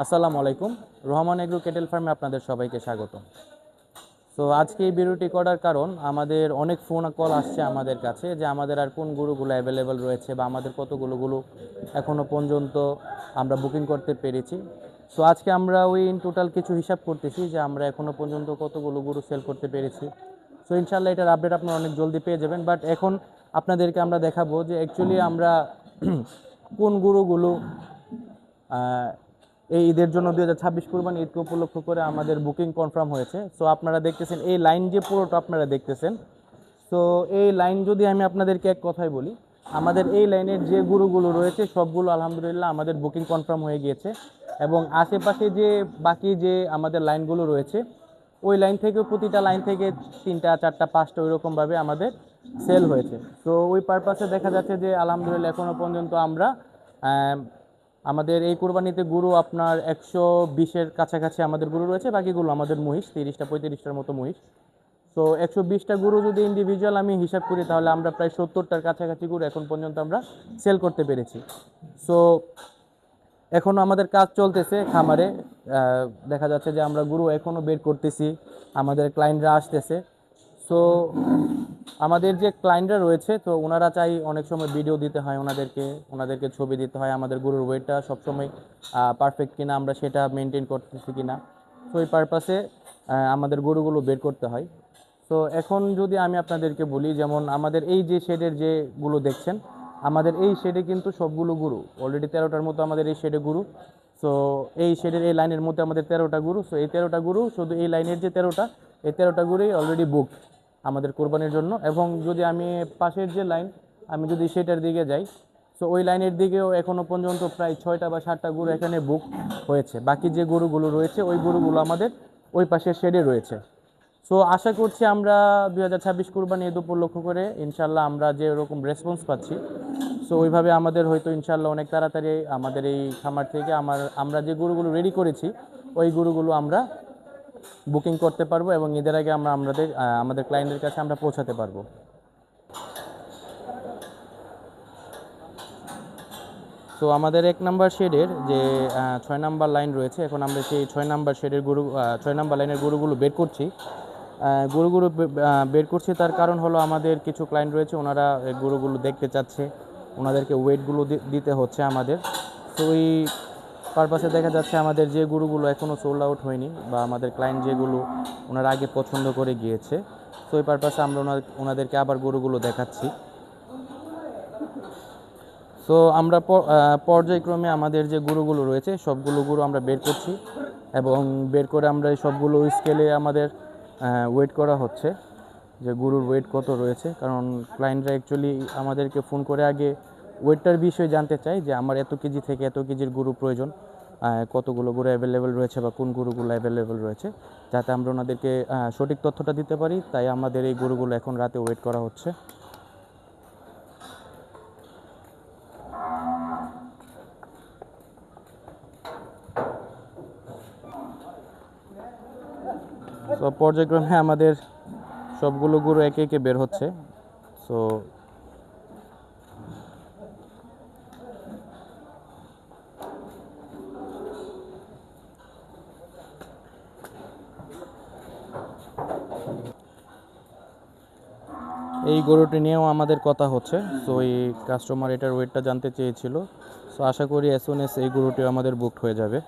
আসসালামু আলাইকুম। Rahman agro kettle ফার্মে আপনাদের সবাইকে স্বাগত। তো আজকে এই ভিডিওটি করার কারণ আমাদের অনেক ফোন কল আসছে আমাদের কাছে যে আমাদের আর কোন গরুগুলো অ্যাভেলেবেল রয়েছে বা আমাদের কতগুলো গরু এখনও পর্যন্ত আমরা বুকিং করতে পেরেছি। সো আজকে আমরা ওই ইন টোটাল কিছু হিসাব করতেছি যে আমরা এখনও পর্যন্ত কতগুলো গরু সেল করতে পেরেছি। সো ইনশাল্লাহ এটার আপডেট আপনারা অনেক জলদি পেয়ে যাবেন। বাট এখন আপনাদেরকে আমরা দেখাবো যে অ্যাকচুয়ালি আমরা কোন গরুগুলো এই ঈদের জন্য 2026 কুরবানি ঈদকে উপলক্ষ করে আমাদের বুকিং কনফার্ম হয়েছে। সো আপনারা দেখতেছেন এই লাইন যে পুরোটা আপনারা দেখতেছেন। সো এই লাইন যদি আমি আপনাদেরকে এক কথায় বলি, আমাদের এই লাইনের যে গরুগুলো রয়েছে সবগুলো আলহামদুলিল্লাহ আমাদের বুকিং কনফার্ম হয়ে গিয়েছে এবং আশেপাশে যে বাকি যে আমাদের লাইনগুলো রয়েছে ওই লাইন থেকে প্রতিটা লাইন থেকে 3টা 4টা 5টা ওইরকমের আমাদের সেল হয়েছে। তো ওই পারপাসে দেখা যাচ্ছে যে আলহামদুলিল্লাহ এখনও পর্যন্ত আমরা আমাদের এই কোরবানিতে গরু আপনার 120-এর কাছাকাছি আমাদের গরু রয়েছে, বাকিগুলো আমাদের মহিষ 30টা 35টার মতো মহিষ। তো 120টা গরু যদি ইন্ডিভিজুয়াল আমি হিসাব করি তাহলে আমরা প্রায় 70টার কাছাকাছি গরু এখন পর্যন্ত আমরা সেল করতে পেরেছি। সো এখনও আমাদের কাজ চলতেছে খামারে। দেখা যাচ্ছে যে আমরা গরু এখনও বের করতেছি, আমাদের ক্লায়েন্টরা আসতেছে। সো আমাদের যে ক্লায়েন্টরা রয়েছে তো ওনারা চাই অনেক সময় ভিডিও দিতে হয় ওনাদেরকে ছবি দিতে হয় আমাদের গরুর ওয়েটটা সবসময় পারফেক্ট কিনা, আমরা সেটা মেনটেন করতেছি কিনা। তো এই পারপাসে আমাদের গরুগুলো বের করতে হয়। তো এখন যদি আমি আপনাদেরকে বলি, যেমন আমাদের এই যে শেডের যেগুলো দেখছেন, আমাদের এই শেডে কিন্তু সবগুলো গরু অলরেডি 13টার মতো আমাদের এই শেডে গরু। সো এই শেডের এই লাইনের মধ্যে আমাদের 13টা গরু। সো এই 13টা গরু শুধু এই লাইনের যে 13টা, এই 13টা গরুই অলরেডি বুক আমাদের কোরবানির জন্য। এবং যদি আমি পাশের যে লাইন আমি যদি সেটার দিকে যাই, সো ওই লাইনের দিকেও এখনও পর্যন্ত প্রায় 6টা বা 7টা গরু এখানে বুক হয়েছে। বাকি যে গরুগুলো রয়েছে ওই গরুগুলো আমাদের ওই পাশের শেডে রয়েছে। সো আশা করছি আমরা 2026 কুরবানি ঈদ উপলক্ষ করে ইনশাল্লাহ আমরা যে ওরকম রেসপন্স পাচ্ছি, সো ওইভাবে আমাদের হয়তো ইনশাল্লাহ অনেক তাড়াতাড়ি আমাদের এই খামার থেকে আমরা যে গরুগুলো রেডি করেছি ওই গরুগুলো আমরা বুকিং করতে পারবো এবং ঈদের আগে আমরা আমাদের ক্লায়েন্টের কাছে আমরা পৌঁছাতে পারবো। তো আমাদের 1 নাম্বার শেডের যে 6 নাম্বার লাইন রয়েছে, এখন আমরা সেই 6 নাম্বার শেডের 6 নাম্বার লাইনের গরুগুলো বের করছি। গরুগুলো বের করছি তার কারণ হলো আমাদের কিছু ক্লায়েন্ট রয়েছে, ওনারা গরুগুলো দেখতে চাচ্ছে, ওনাদেরকে ওয়েটগুলো দিতে হচ্ছে আমাদের। তো ওই পারপাসে দেখা যাচ্ছে আমাদের যে গরুগুলো এখনও সোল্ড আউট হয়নি বা আমাদের ক্লায়েন্ট যেগুলো ওনারা আগে পছন্দ করে গিয়েছে, তো ওই পারপাসে আমরা ওনাদেরকে আবার গরুগুলো দেখাচ্ছি। তো আমরা পর্যায়ক্রমে আমাদের যে গরুগুলো রয়েছে সবগুলো গরু আমরা বের করছি এবং বের করে আমরা সবগুলো স্কেলে আমাদের ওয়েট করা হচ্ছে যে গরুর ওয়েট কত রয়েছে। কারণ ক্লায়েন্টরা অ্যাকচুয়ালি আমাদেরকে ফোন করে আগে ওয়েটটার বিষয়ে জানতে চাই যে আমার এত কেজি থেকে এত কেজির গরু প্রয়োজন, কতগুলো গরু অ্যাভেলেবেল রয়েছে বা কোন গরুগুলো অ্যাভেলেবেল রয়েছে, যাতে আমরা ওনাদেরকে সঠিক তথ্যটা দিতে পারি। তাই আমাদের এই গরুগুলো এখন রাতে ওয়েট করা হচ্ছে। তো পর্যায়ক্রমে আমাদের সবগুলো গরু একে একে বের হচ্ছে। সো এই গরুটি নিয়েও আমাদের কথা হচ্ছে। সো এই কাস্টমার এটার ওয়েটটা জানতে চেয়েছিল। সো আশা করি অ্যাজ সুন অ্যাজ এই গরুটিও আমাদের বুকড হয়ে যাবে।